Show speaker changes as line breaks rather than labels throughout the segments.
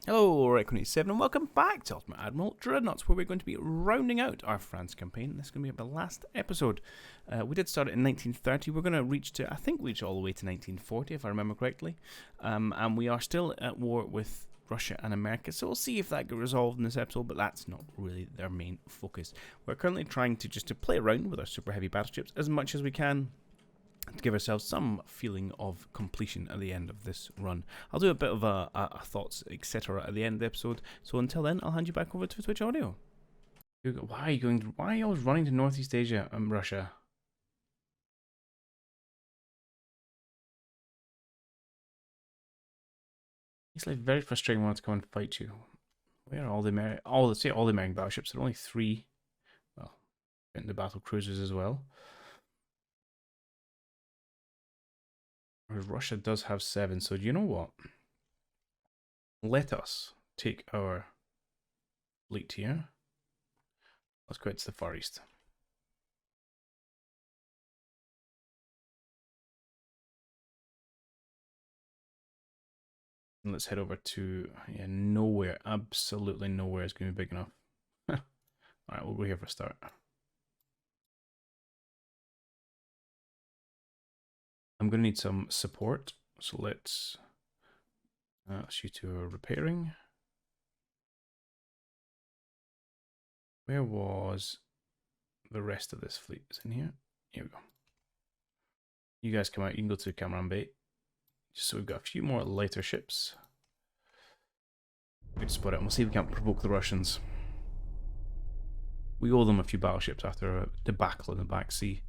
Hello, Recon87, and welcome back to Admiral Dreadnoughts, where we're going to be rounding out our France campaign. This is going to be the last episode. We did start it in 1930. We're going to reach all the way to 1940, if I remember correctly. And we are still at war with Russia and America, so we'll see if that gets resolved in this episode, but that's not really their main focus. We're currently trying to play around with our super heavy battleships as much as we can, to give ourselves some feeling of completion at the end of this run. I'll do a bit of a thoughts, etc. at the end of the episode. So until then, I'll hand you back over to Twitch Audio. Why are you always running to Northeast Asia and Russia? It's like very frustrating when to come and fight you. Where are all the American battleships? There are only 3. Well, and the battle cruisers as well. Russia does have 7, so do you know what? Let us take our fleet here. Let's go out to the Far East. And let's head over to, nowhere, absolutely nowhere is going to be big enough. Alright, we'll go here for a start. I'm going to need some support, so let's shoot to repairing. Where was the rest of this fleet? Is in here? Here we go. You guys come out, you can go to Cameron Bay. Just so we've got a few more lighter ships. We can spot it and we'll see if we can't provoke the Russians. We owe them a few battleships after a debacle in the Black Sea.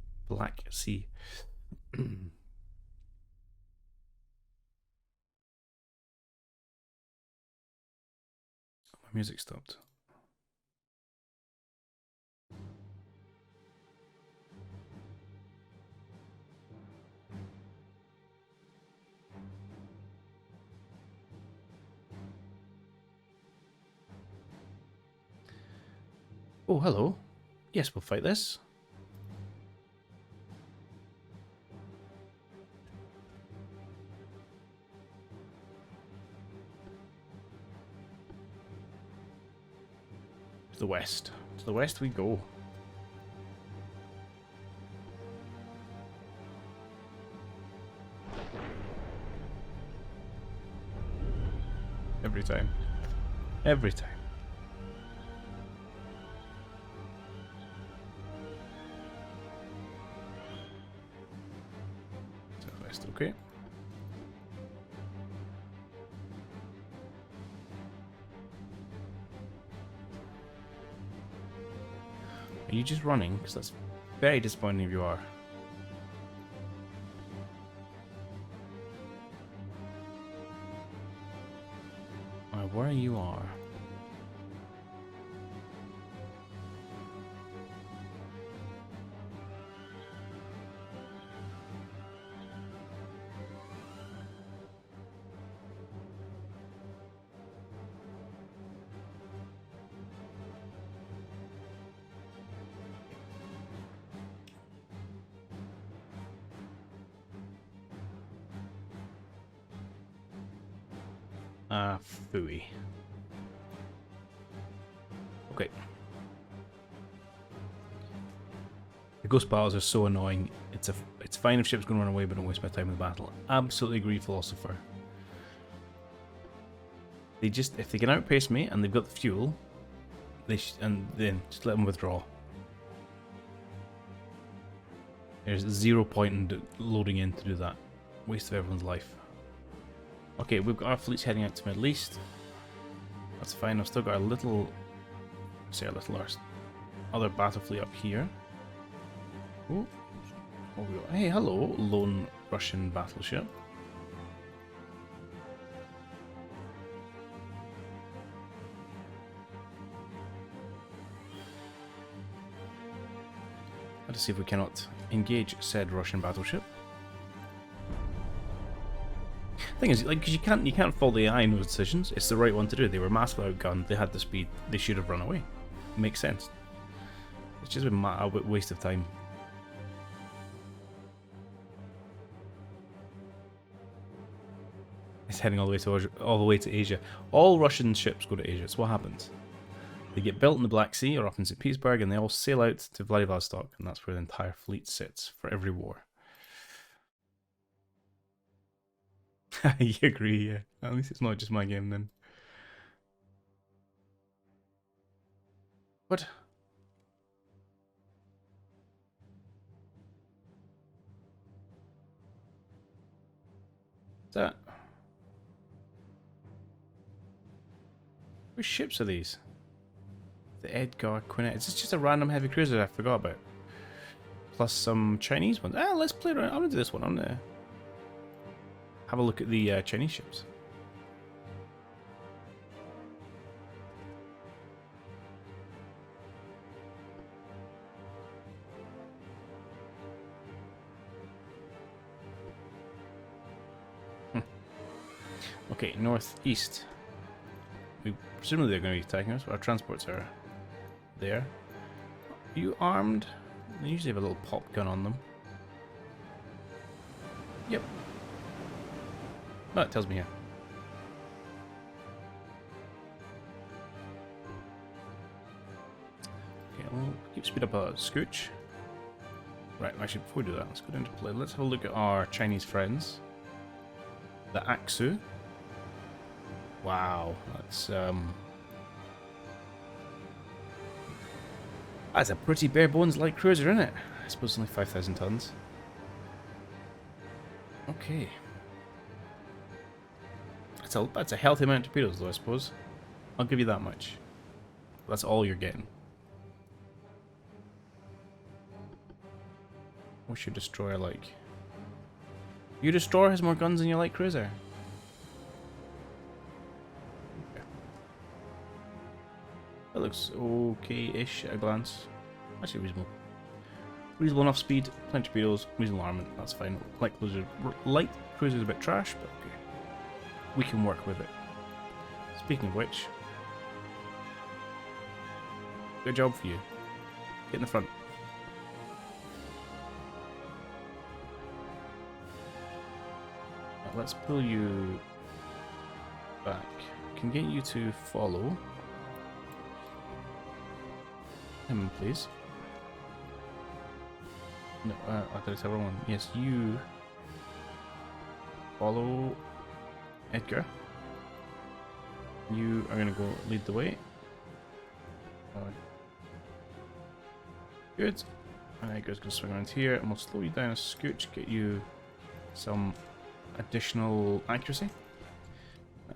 Music stopped. Oh, hello. Yes, we'll fight this. The west. To the west we go. Every time. Every time. Southwest, okay. Are you just running? Because that's very disappointing if you are. I worry you are. Phooey. Okay. The ghost battles are so annoying. It's fine if ships going to run away, but don't waste my time with battle. Absolutely agree, philosopher. If they can outpace me and they've got the fuel, and then just let them withdraw. There's 0 point in loading in to do that. Waste of everyone's life. Okay, we've got our fleets heading out to Middle East. That's fine. I've still got our other battle fleet up here. Ooh. Oh, we got, hey, hello, lone Russian battleship. Let's see if we cannot engage said Russian battleship. Thing is, like, because you can't follow the AI in those decisions. It's the right one to do. They were massively outgunned. They had the speed. They should have run away. It makes sense. It's just a waste of time. heading all the way to Asia. All Russian ships go to Asia. It's what happens. They get built in the Black Sea or up in St. Petersburg, and they all sail out to Vladivostok, and that's where the entire fleet sits for every war. You agree, yeah. At least it's not just my game then. What? What's that? Which ships are these? The Edgar Quinette. Is this just a random heavy cruiser I forgot about? Plus some Chinese ones. Ah, let's play around. I'm gonna do this one. I'm gonna have a look at the Chinese ships. Okay, northeast. Presumably they're going to be attacking us. Our transports are there. Are you armed? They usually have a little pop gun on them. Yep. Oh, it tells me here. Okay, we'll keep speed up a scooch. Right, actually before we do that, let's go down to play. Let's have a look at our Chinese friends. The Aksu. Wow, that's a pretty bare bones light cruiser, isn't it? I suppose only 5,000 tons. Okay. That's a healthy amount of torpedoes, though, I suppose. I'll give you that much. That's all you're getting. What's your destroyer like? Your destroyer has more guns than your light cruiser. That looks okay-ish at a glance. Actually reasonable. Reasonable enough speed, plenty of torpedoes, reasonable armament, that's fine. Light cruiser's a bit trash, but okay. We can work with it. Speaking of which, good job for you. Get in the front. Now let's pull you back. Can get you to follow him, please. No, I thought it's everyone. Yes, you follow Edgar. You are gonna go lead the way. Good. And Edgar's gonna swing around here, and we'll slow you down a scooch, get you some additional accuracy.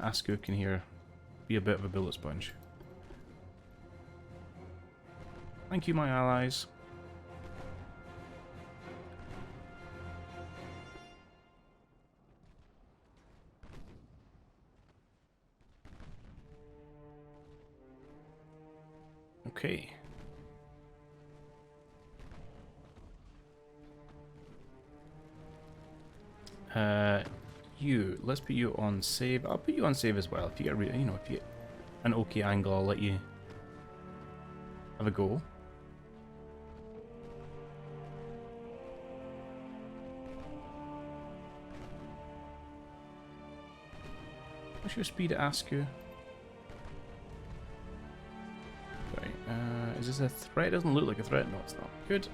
Asku can here be a bit of a bullet sponge. Thank you, my allies. Okay. Let's put you on save. I'll put you on save as well. If you get if you get an okay angle, I'll let you have a go. What's your speed at Asku? Right, is this a threat? It doesn't look like a threat. No, it's not. Good.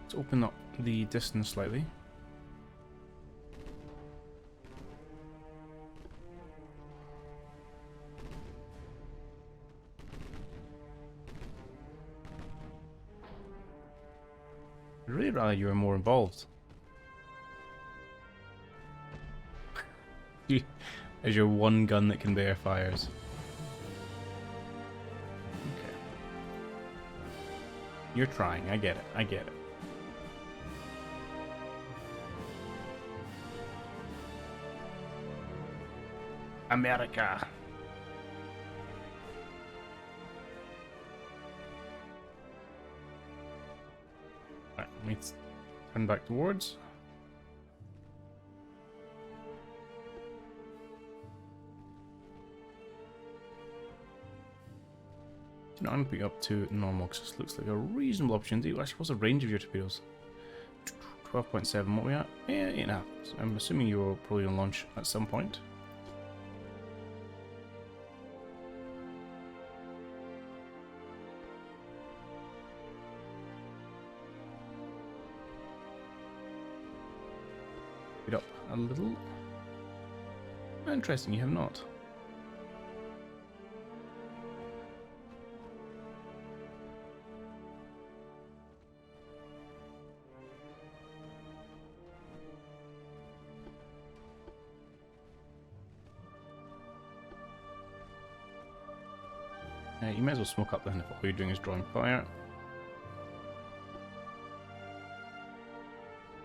Let's open up the distance slightly. I'd really rather you were more involved. As your one gun that can bear fires. Okay. You're trying, I get it, I get it. America. Right, let's turn back towards. I'm going to put you up to normal because this looks like a reasonable opportunity. Actually, what's the range of your torpedoes? 12.7, what are we at? Yeah, 8.5. So I'm assuming you're probably on launch at some point. Speed up a little. Interesting, you have not. You might as well smoke up then if all you're doing is drawing fire.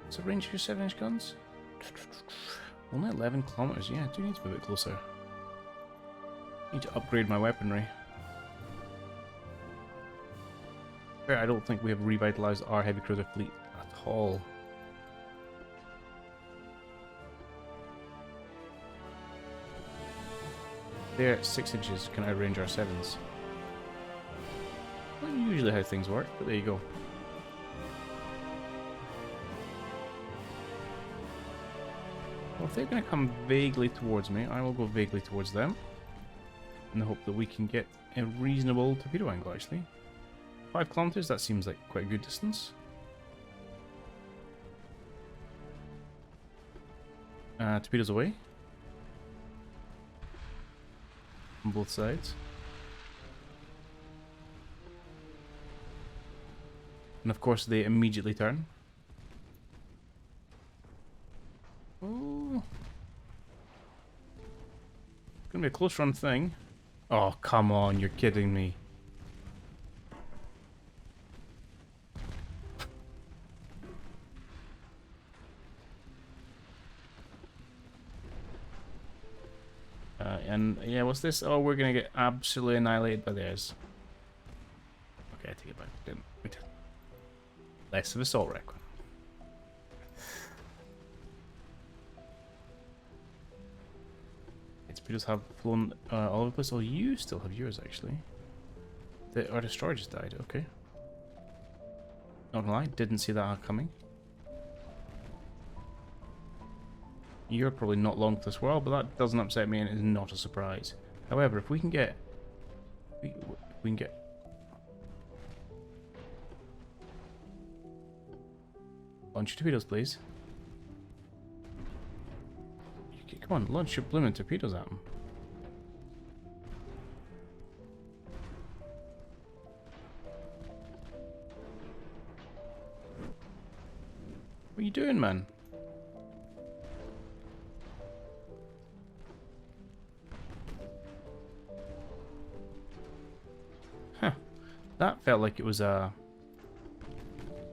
What's the range of your 7-inch guns? Only 11 kilometers. Yeah, I do need to be a bit closer. Need to upgrade my weaponry. Fair, I don't think we have revitalized our heavy cruiser fleet at all. They're at 6 inches, can outrange our 7s. Not usually how things work, but there you go. Well, if they're going to come vaguely towards me, I will go vaguely towards them. In the hope that we can get a reasonable torpedo angle, actually. 5 kilometers, that seems like quite a good distance. Torpedoes away. On both sides. And of course they immediately turn. Oh. It's gonna be a close run thing. Oh, come on, you're kidding me. And yeah, what's this? Oh, we're gonna get absolutely annihilated by theirs. Okay, I take it back. We didn't. Less of assault record. Its torpedoes have flown all over the place. Oh, you still have yours actually. Our destroyer just died. Okay. Not gonna lie, didn't see that coming. You're probably not long for this world, but that doesn't upset me and it is not a surprise. However, if we can get... we can get... Launch your torpedoes, please. Come on, launch your blooming torpedoes at them. What are you doing, man? Huh. That felt like it was a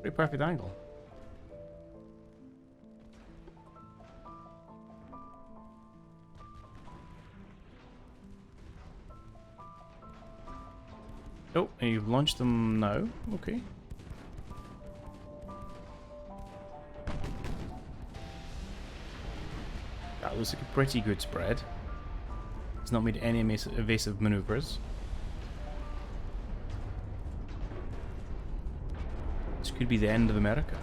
pretty perfect angle. Oh, and you've launched them now. Okay. That looks like a pretty good spread. It's not made any evasive maneuvers. This could be the end of America.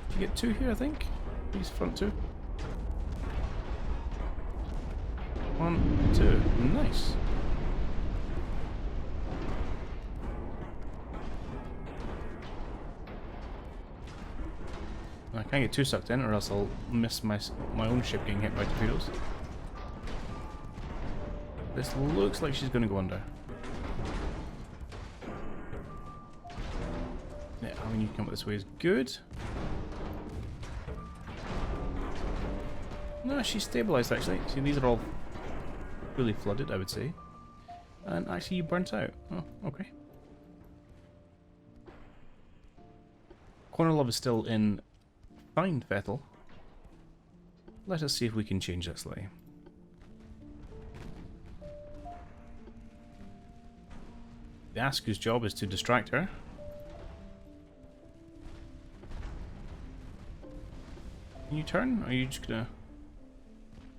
Did you get 2 here, I think? These front 2. 1, 2. Nice. I can't get too sucked in or else I'll miss my own ship getting hit by torpedoes. This looks like she's going to go under. Yeah, having you come up this way is good. No, she's stabilised actually. See, these are all really flooded, I would say. And actually you burnt out. Oh, okay. Corner Love is still in fine fettle. Let us see if we can change that slightly. The Asku's job is to distract her. Can you turn? Or are you just gonna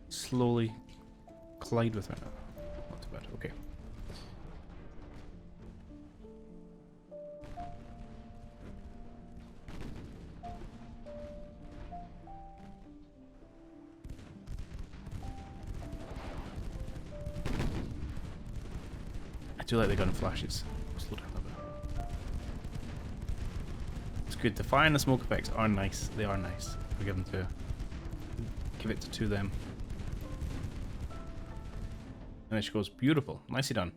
slowly collide with her? Not too bad, okay. do like the gun flashes. Slow down a little bit. It's good. The fire and the smoke effects are nice. They are nice. We give it to them. And there she goes. Beautiful. Nicely done.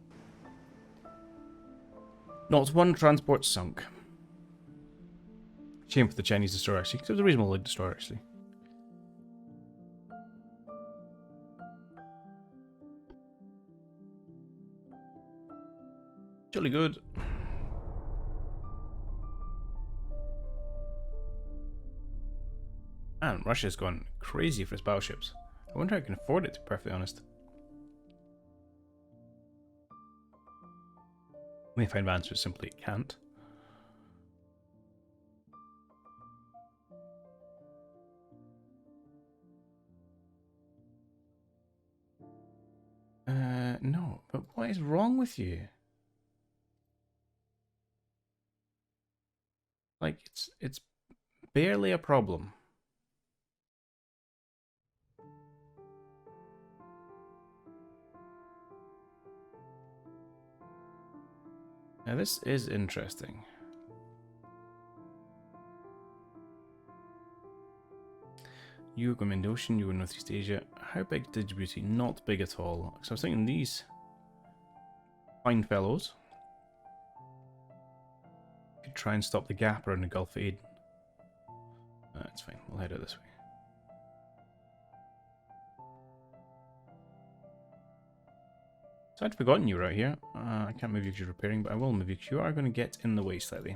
Not one transport sunk. Shame for the Chinese destroyer, actually, because it was a reasonable destroyer, actually. Jolly good. Man, Russia's gone crazy for its battleships. I wonder how I can afford it, to be perfectly honest. May find the answer is simply can't. No, but what is wrong with you? Like, it's barely a problem. Now this is interesting. You go Indo-Ocean, you go Northeast Asia. How big is Djibouti? Not big at all. So I was thinking these fine fellows could try and stop the gap around the Gulf of Aden. That's fine, we'll head out this way. So I'd forgotten you were out here. I can't move you because you're repairing, but I will move you because you are going to get in the way slightly.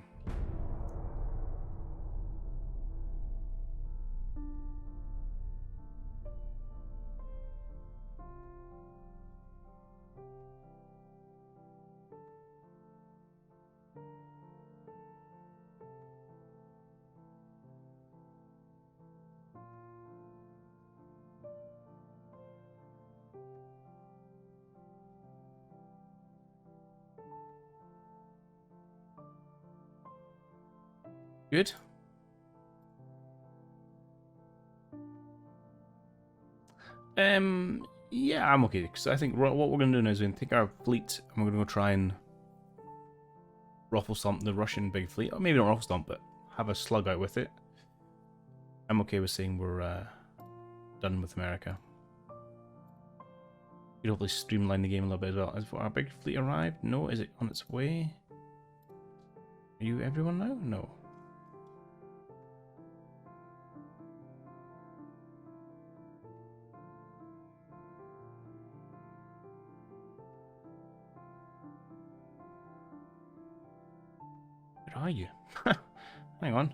Good. Yeah, I'm okay. Because I think what we're going to do now is we're going to take our fleet and we're going to go try and ruffle stomp the Russian big fleet. Or maybe not ruffle stomp, but have a slug out with it. I'm okay with saying we're done with America. Could hopefully streamline the game a little bit as well. Has our big fleet arrived? No. Is it on its way? Are you everyone now? No. Where are you? Hang on.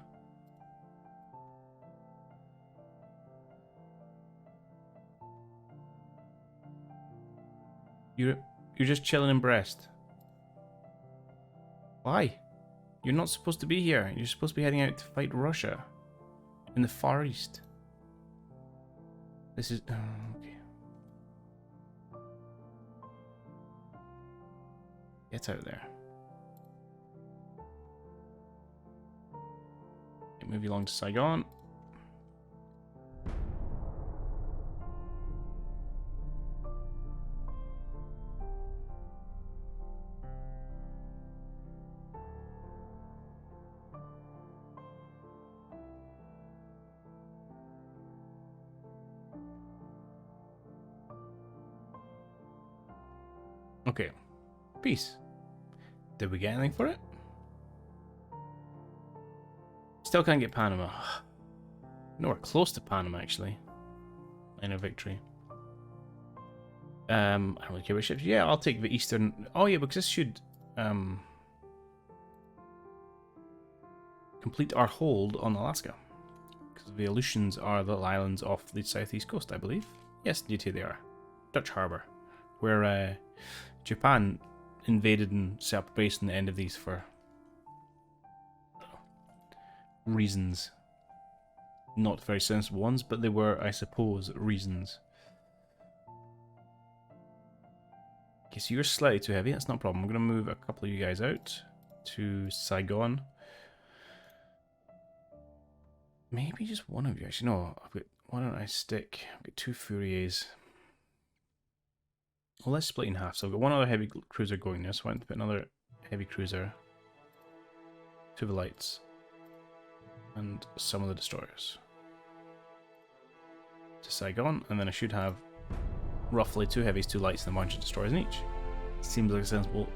You're just chilling in Brest. Why? You're not supposed to be here. You're supposed to be heading out to fight Russia in the Far East. This is okay. Get out there. Okay, move you along to Saigon. Okay. Peace. Did we get anything for it? Still can't get Panama. Nowhere close to Panama, actually. In a victory. I don't really care about ships. Yeah, I'll take the eastern... Oh yeah, because this should complete our hold on Alaska. Because the Aleutians are the islands off the southeast coast, I believe. Yes, indeed, here they are. Dutch Harbour. Where Japan invaded and set up a base in the end of these for reasons. Not very sensible ones, but they were, I suppose, reasons. Okay, so you're slightly too heavy, that's not a problem. I'm going to move a couple of you guys out to Saigon. Maybe just one of you, actually. No, why don't I stick... I've got 2 Fouriers. Well, let's split in half. So I've got one other heavy cruiser going there, so I want to put another heavy cruiser, 2 of the lights, and some of the destroyers to Saigon, and then I should have roughly 2 heavies, 2 lights, and a bunch of destroyers in each. Seems like a sensible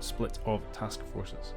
split of task forces.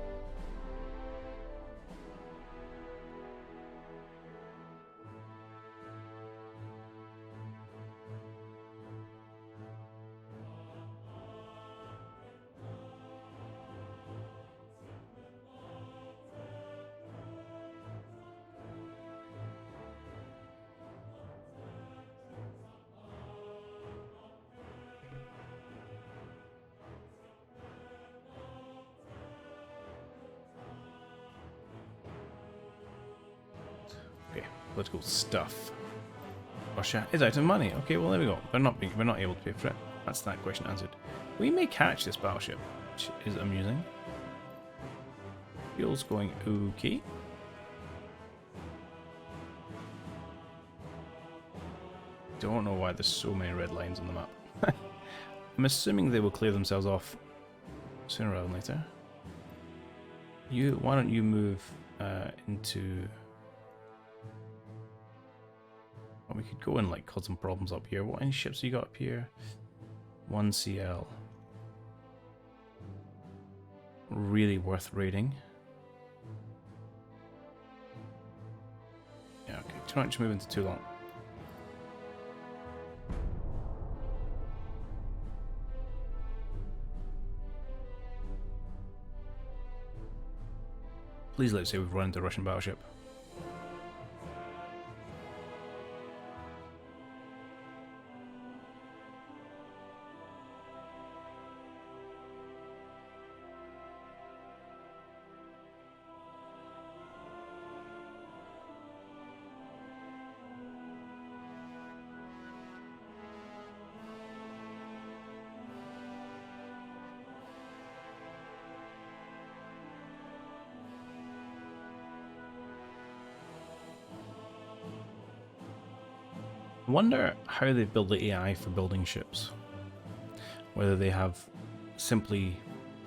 Okay, political stuff. Russia is out of money. Okay, well there we go. We're not able to pay for it. That's that question answered. We may catch this battleship, which is amusing. Fuel's going okay. Don't know why there's so many red lines on the map. I'm assuming they will clear themselves off sooner rather than later. Why don't you move into... Well, we could go and like cause some problems up here. What any ships you got up here? 1 CL. Really worth raiding. Yeah, okay. Do not just move into too long. Please let's say we've run into a Russian battleship. I wonder how they've built the AI for building ships. Whether they have simply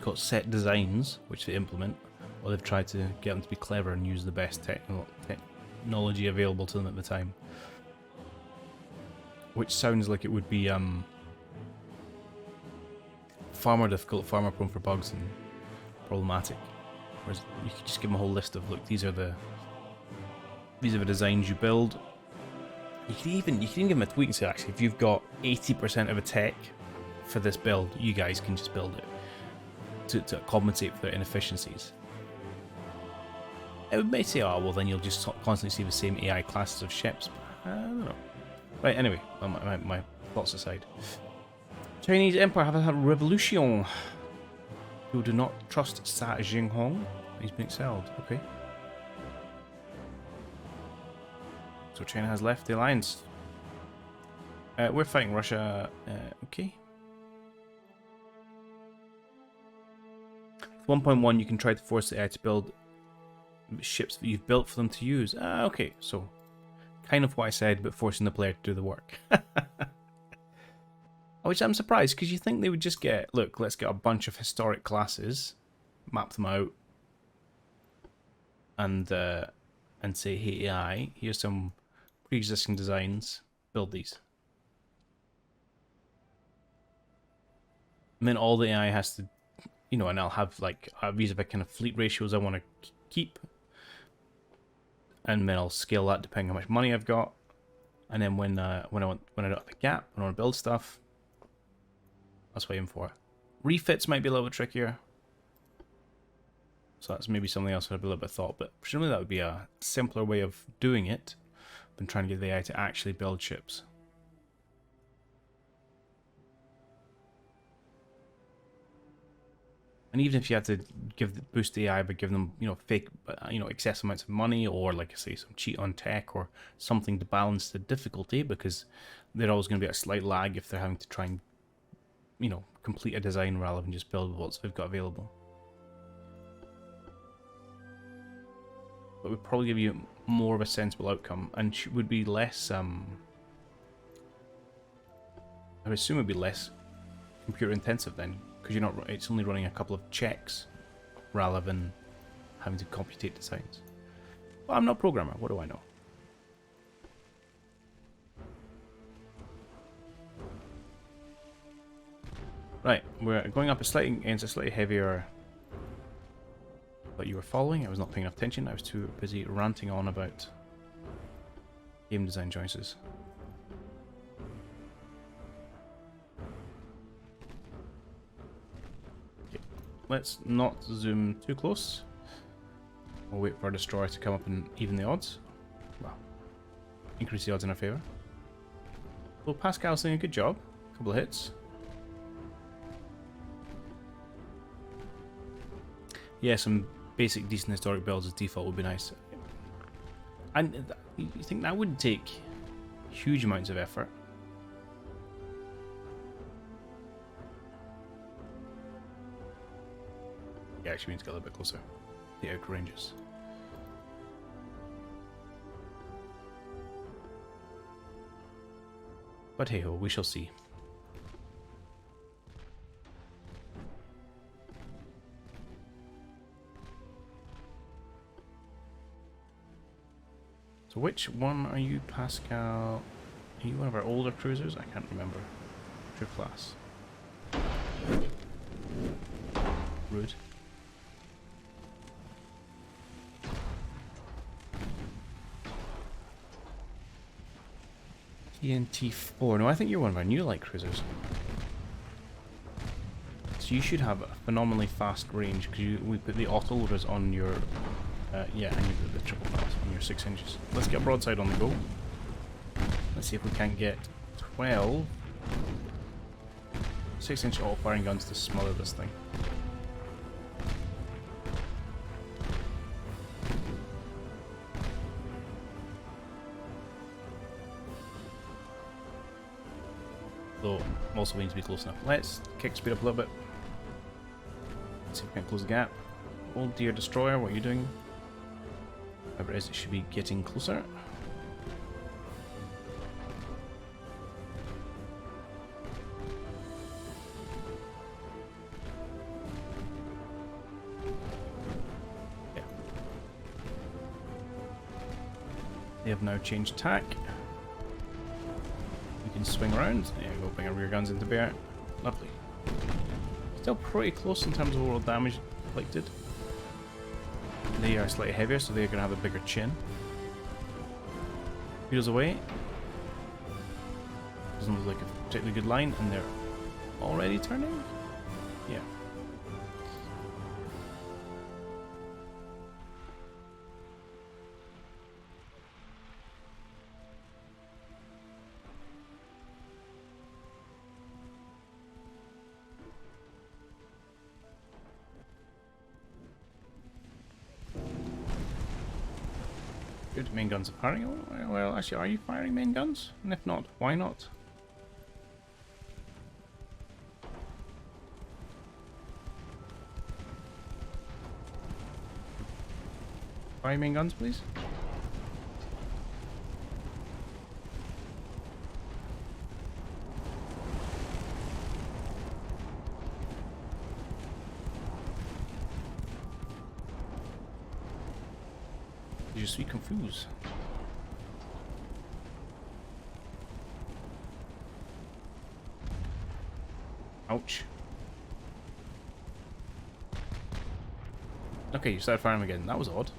got set designs which they implement, or they've tried to get them to be clever and use the best technology available to them at the time. Which sounds like it would be far more difficult, far more prone for bugs and problematic. Whereas you could just give them a whole list of, look, these are the designs you build. You can even give them a tweak and say, actually, if you've got 80% of a tech for this build, you guys can just build it to compensate for their inefficiencies. It may say, oh, well, then you'll just constantly see the same AI classes of ships. But I don't know. Right, anyway, my thoughts aside. Chinese Empire have a revolution. Who do not trust Sa Jinghong. He's been excelled. Okay. So China has left the alliance. We're fighting Russia. Okay. 1.1, you can try to force the AI to build ships that you've built for them to use. Okay, so kind of what I said, but forcing the player to do the work. Which I'm surprised, because you think they would just get, look, let's get a bunch of historic classes, map them out, and say, hey AI, here's some pre-existing designs, build these. And then all the AI has to, you know, and I'll have like these are the kind of fleet ratios I want to keep, and then I'll scale that depending on how much money I've got. And then when I don't have a gap, when I want to build stuff, that's what I'm aiming for. Refits might be a little bit trickier, so that's maybe something else I'd have a little bit of thought. But presumably that would be a simpler way of doing it than trying to get the AI to actually build ships. And even if you had to boost the AI by giving them, you know, fake, you know, excessive amounts of money, or like I say, some cheat on tech or something to balance the difficulty, because there's always going to be a slight lag if they're having to try and, you know, complete a design rather than just build what they've got available. But would probably give you more of a sensible outcome, and would be less. I would assume it would be less computer intensive then, because you're not. It's only running a couple of checks rather than having to computate designs. Well, I'm not a programmer. What do I know? Right, we're going up against a slightly heavier. But you were following. I was not paying enough attention. I was too busy ranting on about game design choices. Okay, let's not zoom too close. We'll wait for our destroyer to come up and even the odds. Well, increase the odds in our favour. Well, Pascal's doing a good job. A couple of hits. Yeah, some basic decent historic builds as default would be nice. And you think that wouldn't take huge amounts of effort? Yeah, actually we need to get a little bit closer. The outer ranges. But hey ho, we shall see. So which one are you, Pascal? Are you one of our older cruisers? I can't remember. Your class. Rude. TNT4. No, I think you're one of our new light cruisers. So you should have a phenomenally fast range because we put the autoloaders on your yeah, and you put the triple pass on your 6 inches. Let's get broadside on the go. Let's see if we can get 12 6-inch auto firing guns to smother this thing. Though, also we need to be close enough. Let's kick speed up a little bit. Let's see if we can close the gap. Oh dear destroyer, what are you doing? Whatever it is, it should be getting closer. Yeah. They have now changed tack. We can swing around. There we go, bring our rear guns into bear. Lovely. Still pretty close in terms of overall damage inflicted. They are slightly heavier, so they're going to have a bigger chin. Wheels away. Doesn't look like a particularly good line, and they're already turning? Yeah. Good, main guns are firing. Oh, well, actually, are you firing main guns? And if not, why not? Fire main guns, please. Je suis confuse. Ouch. Okay, you started firing again. That was odd.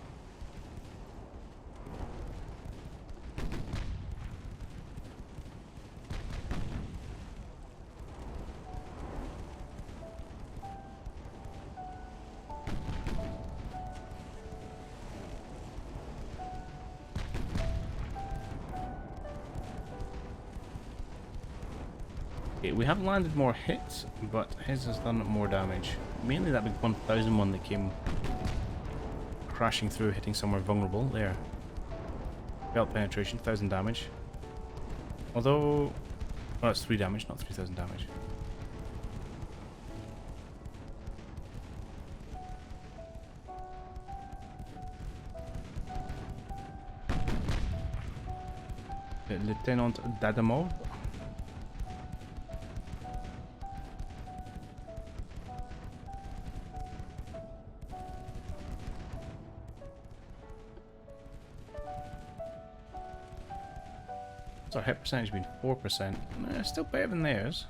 We have landed more hits, but his has done more damage. Mainly that big 1000 one that came crashing through, hitting somewhere vulnerable. There. Belt penetration, 1000 damage. Although, oh, it's 3 damage, not 3000 damage. Lieutenant Dadamov. What's our hit percentage been? 4%. Still better than theirs.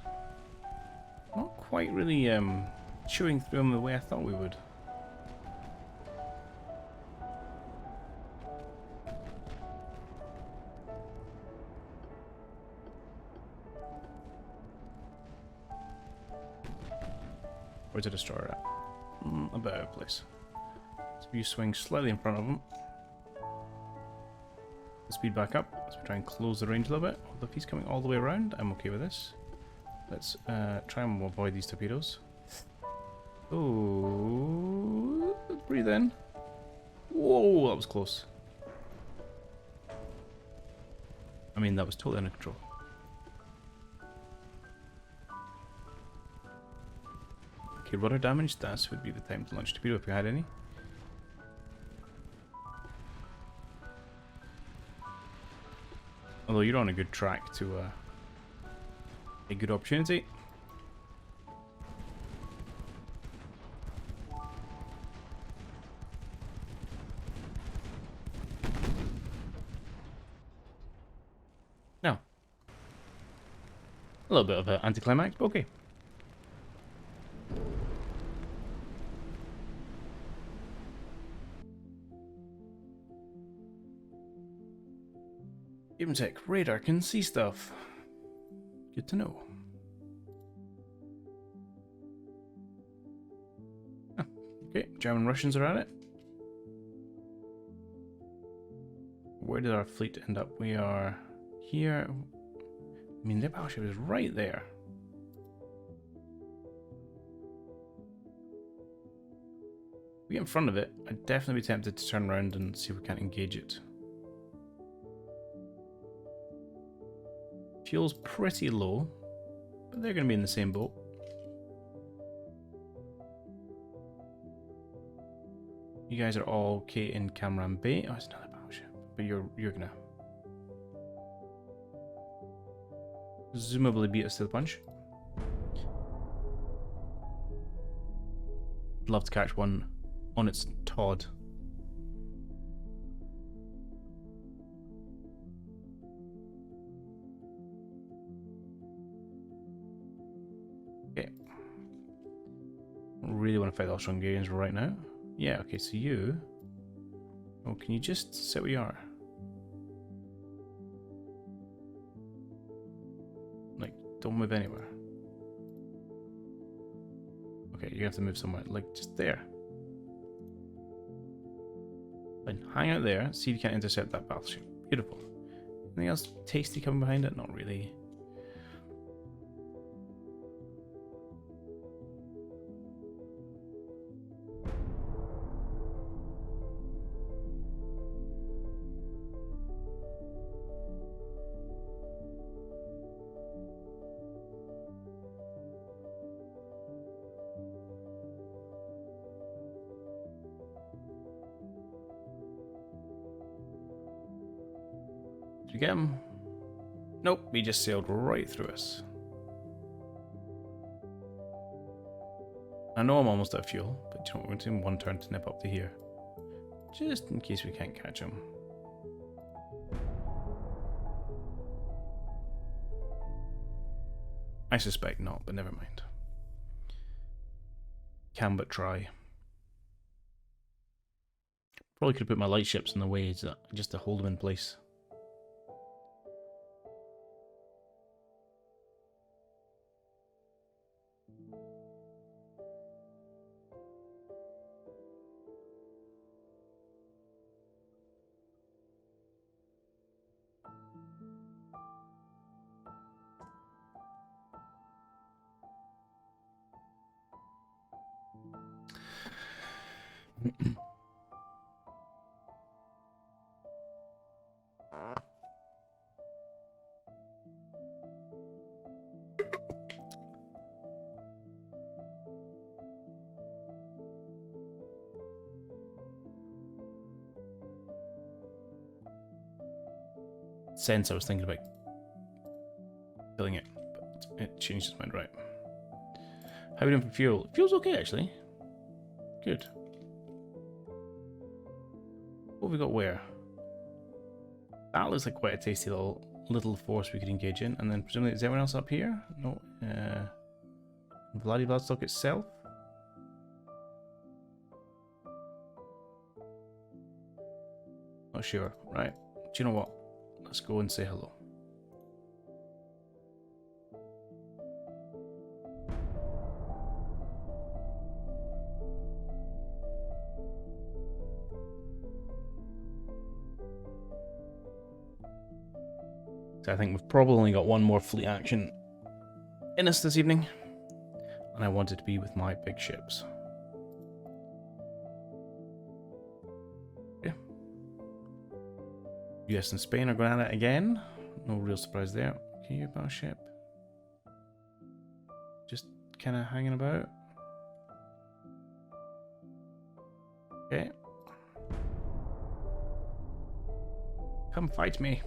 Not quite really chewing through them the way I thought we would. Where's the destroyer at? About out of place. So you swing slightly in front of him. Speed back up as we try and close the range a little bit. Although if he's coming all the way around, I'm okay with this. Let's try and avoid these torpedoes. Oh, breathe in. Whoa, that was close. I mean, that was totally under control. Okay, rudder damage. That would be the time to launch torpedo if we had any. Although you're on a good track to a good opportunity. Now, a little bit of an anticlimax, but okay. Even tech radar can see stuff. Good to know. Oh, okay, German Russians are at it. Where did our fleet end up? We are here. I mean, their battleship is right there. If we get in front of it, I'd definitely be tempted to turn around and see if we can't engage it. Fuel's pretty low, but they're going to be in the same boat. You guys are all okay in Camaran Bay. Oh, it's another battleship, but you're gonna presumably beat us to the punch. Love to catch one on its Todd. Okay. Really want to fight the Austro-Hungarians right now. Yeah, okay, so you... Oh, can you just sit where you are? Like, don't move anywhere. Okay, you have to move somewhere. Like, just there. Then hang out there, see if you can intercept that battleship. Beautiful. Anything else tasty coming behind it? Not really. Did you get him? Nope, he just sailed right through us. I know I'm almost out of fuel, but you know, we're going to do one turn to nip up to here. Just in case we can't catch him. I suspect not, but never mind. Can but try. Probably could have put my light ships in the way just to hold them in place. Sense I was thinking about killing it, but it changed its mind. Right. How are we doing for fuel? Fuel's okay, actually. Good. What have we got where? That looks like quite a tasty little little force we could engage in. And then presumably, is everyone else up here? No. Vladivostok itself? Not sure. Right. Do you know what? Let's go and say hello. So I think we've probably only got one more fleet action in us this evening. And I wanted to be with my big ships. Okay. US and Spain are going at it again. No real surprise there. Okay, your battleship. Just kind of hanging about. Okay. Come fight me.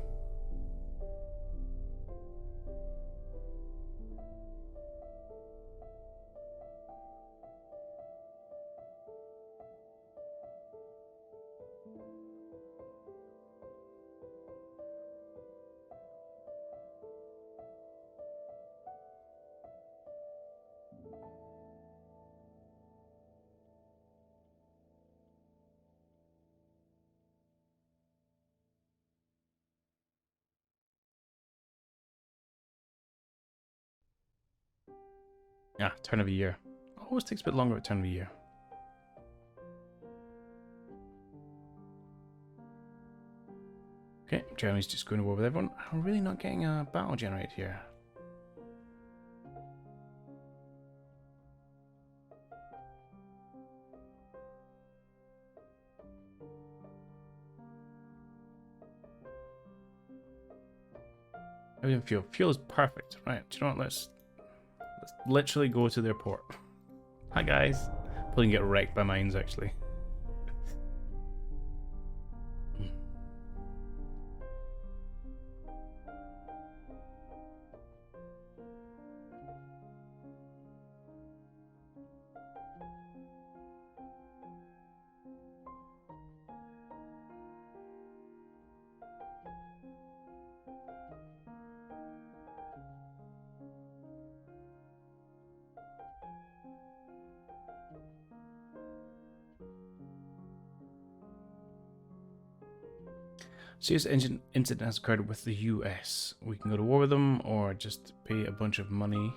Yeah, turn of a year. Always takes a bit longer at turn of a year. Okay, Germany's just going to war with everyone. I'm really not getting a battle generated here. Everything fuel. Fuel is perfect. Right, do you know what? Let's literally go to their port. Hi guys. Probably get wrecked by mines actually. Serious engine incident has occurred with the US. We can go to war with them or just pay a bunch of money.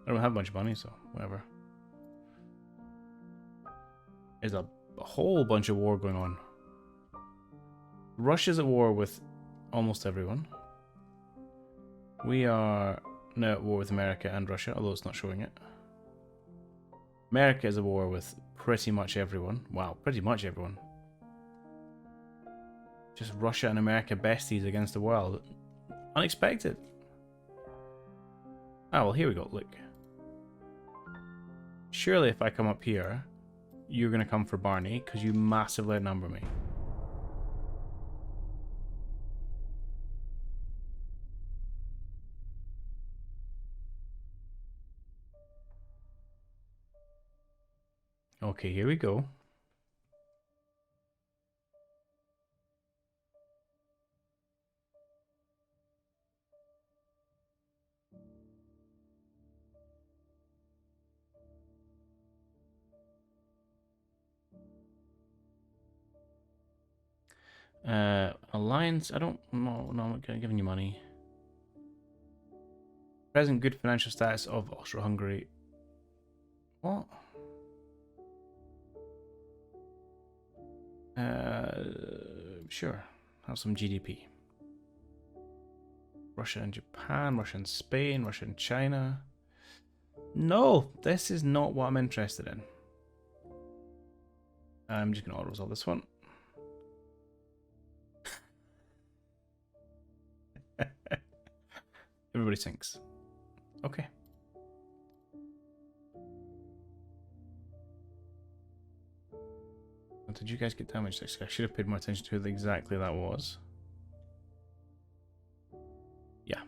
I don't have a bunch of money, so whatever. There's a whole bunch of war going on. Russia's at war with almost everyone. We are now at war with America and Russia, although it's not showing it. America is at war with pretty much everyone. Wow, pretty much everyone. Just Russia and America besties against the world. Unexpected. Ah, well, here we go. Look. Surely if I come up here, you're going to come for Barney, because you massively outnumber me. Okay, here we go. Alliance, I don't know, no, I'm not giving you money. Present good financial status of Austro-Hungary. What? Sure, have some GDP. Russia and Japan, Russia and Spain, Russia and China. No, this is not what I'm interested in. I'm just going to auto-resolve this one. Everybody sinks. Okay. Did you guys get damaged? Actually, I should have paid more attention to who exactly that was. Yeah.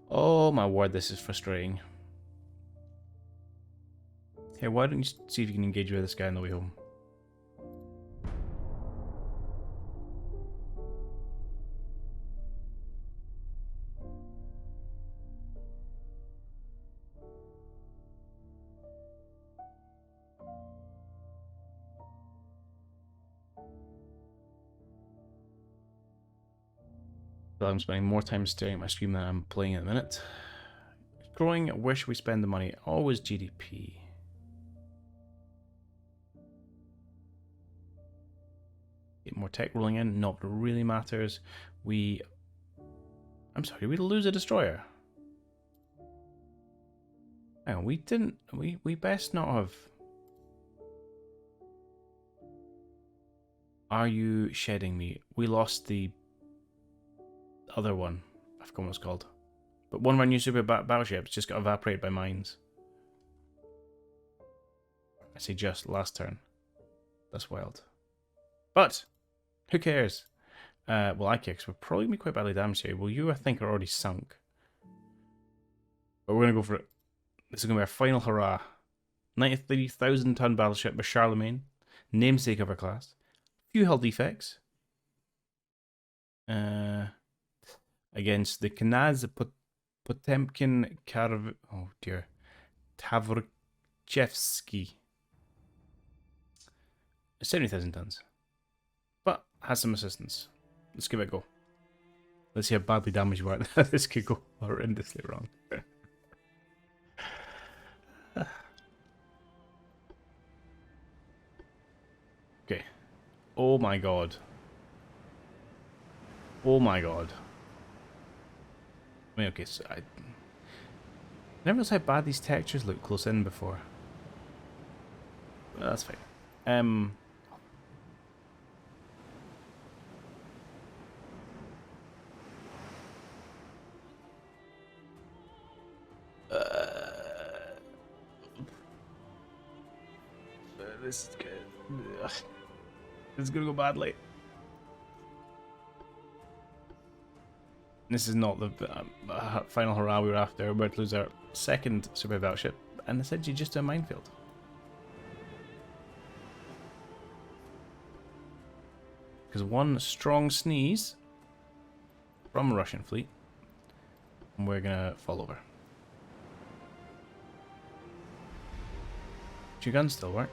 Oh my word, this is frustrating. Here, why don't you see if you can engage with this guy on the way home? But I'm spending more time staring at my screen than I'm playing at the minute. Growing, where should we spend the money? Always GDP. Get more tech rolling in, not really matters. I'm sorry, we lose a destroyer. Hang on, we best not have. Are you shedding me? We lost the other one. I forgot what it's called. But one of our new super battleships just got evaporated by mines. I say just last turn. That's wild. But who cares? Well, I care because we're probably going to be quite badly damaged here. Well, you, I think, are already sunk. But we're going to go for it. This is going to be our final hurrah. 93,000-ton battleship by Charlemagne. Namesake of our class. Few hull defects. Against the Knaz Potemkin Oh dear. Tavrchevsky. 70,000 tons. But has some assistance. Let's give it a go. Let's see how badly damaged we are. This could go horrendously wrong. Okay. Oh my god. Oh my god. I mean, okay, so I never realized how bad these textures look close in before. Well, that's fine. This is good. Ugh. This is gonna go badly. This is not the final hurrah we were after. We're about to lose our second super battleship, and essentially just a minefield. Because one strong sneeze from a Russian fleet, and we're gonna fall over. Do your guns still work?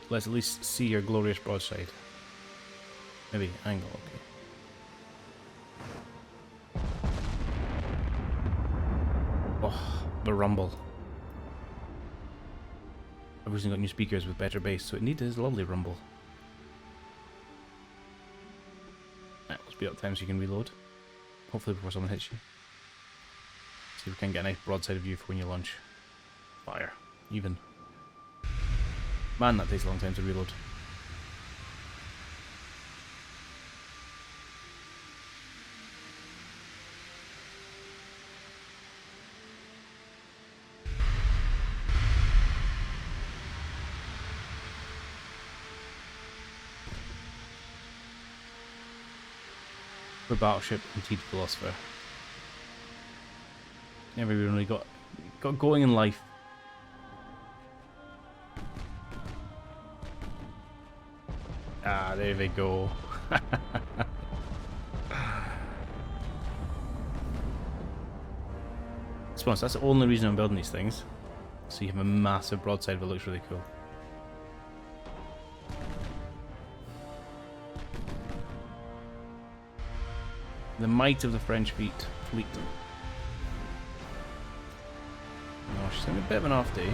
Let's at least see your glorious broadside. Maybe angle, okay. Oh, the rumble. I've recently got new speakers with better bass, so it needs this lovely rumble. Right, we'll speed up time so you can reload. Hopefully before someone hits you. See if we can get a nice broadside view for when you launch. Fire. Even. Man, that takes a long time to reload. For battleship, indeed philosopher. Never really got going in life. Ah, there we go. To be honest, that's the only reason I'm building these things. So you have a massive broadside that looks really cool. The might of the French fleet. Oh, she's having a bit of an off day.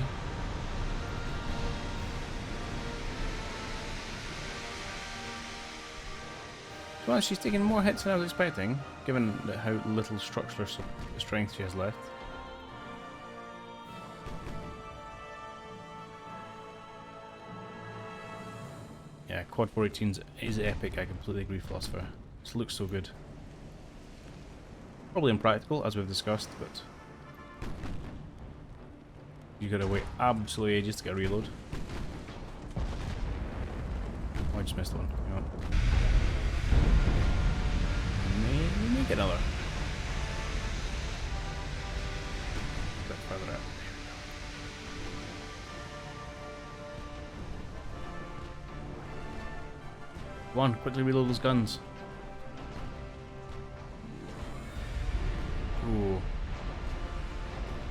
Well, she's taking more hits than I was expecting, given how little structural strength she has left. Yeah, Quad 418 is epic, I completely agree, Philosopher. This looks so good. Probably impractical, as we've discussed, but you gotta wait absolutely ages to get a reload. Oh, I just missed one. Hang on. Maybe get another. A bit further out. Come on, quickly reload those guns. Ooh.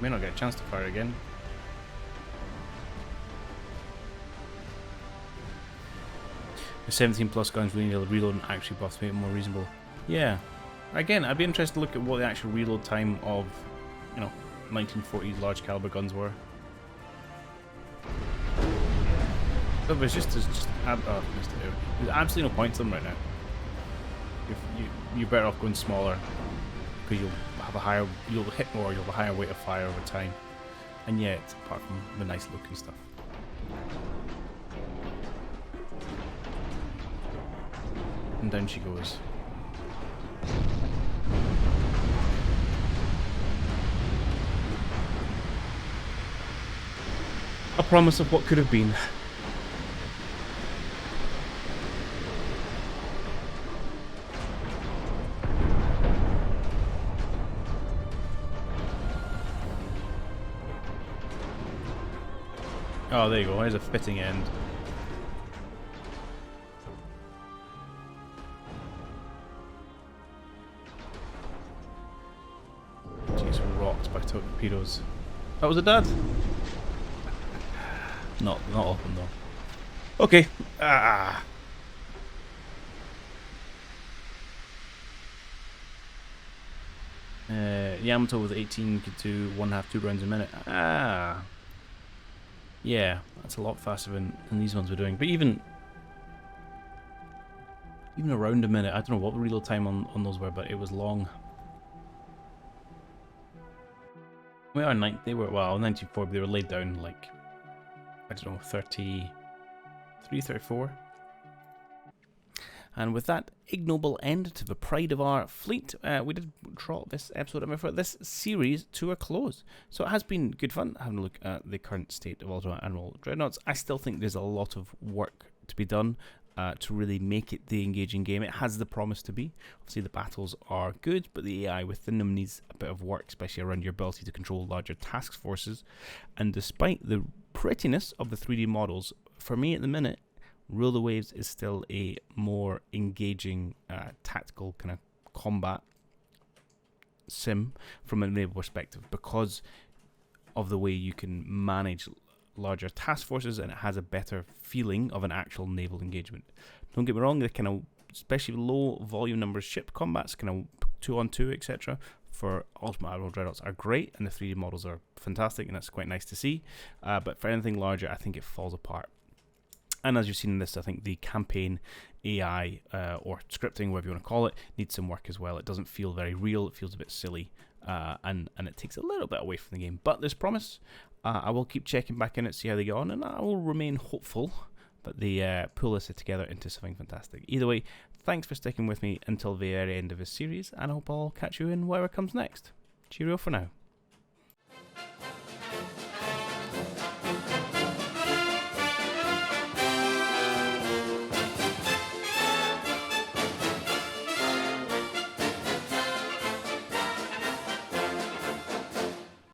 May not get a chance to fire again. The 17 plus guns really need to reload and actually buff to make it more reasonable. Yeah. Again, I'd be interested to look at what the actual reload time of, 1940s large caliber guns were. But there's there's absolutely no point to them right now. You're better off going smaller because you'll hit more, you'll have a higher rate of fire over time. And yet, apart from the nice look and stuff. And down she goes. A promise of what could have been. Oh, there you go. There's a fitting end. Jeez, rocked by torpedoes. That was a dud. Not often though. Okay. Yamato with 18 could do 1/2, 2 rounds a minute. Yeah, that's a lot faster than these ones were doing. But even around a minute, I don't know what the reload time on those were, but it was long. We are they were 1940, but they were laid down like, I don't know, 33, 34. And with that ignoble end to the pride of our fleet, we did draw this episode, this series to a close. So it has been good fun having a look at the current state of Admiral Dreadnoughts. I still think there's a lot of work to be done to really make it the engaging game. It has the promise to be. Obviously the battles are good, but the AI within them needs a bit of work, especially around your ability to control larger task forces. And despite the prettiness of the 3D models, for me at the minute, Rule the Waves is still a more engaging tactical kind of combat sim from a naval perspective because of the way you can manage larger task forces, and it has a better feeling of an actual naval engagement. Don't get me wrong, the kind of especially low volume numbers ship combats, kind of 2-on-2, etc. for Ultimate Admiral Dreadnoughts are great, and the 3D models are fantastic, and that's quite nice to see. But for anything larger, I think it falls apart. And as you've seen in this, I think the campaign AI or scripting, whatever you want to call it, needs some work as well. It doesn't feel very real. It feels a bit silly, and it takes a little bit away from the game. But there's promise. I will keep checking back in it, see how they go on, and I will remain hopeful that they pull this together into something fantastic. Either way, thanks for sticking with me until the very end of this series, and I hope I'll catch you in whatever comes next. Cheerio for now.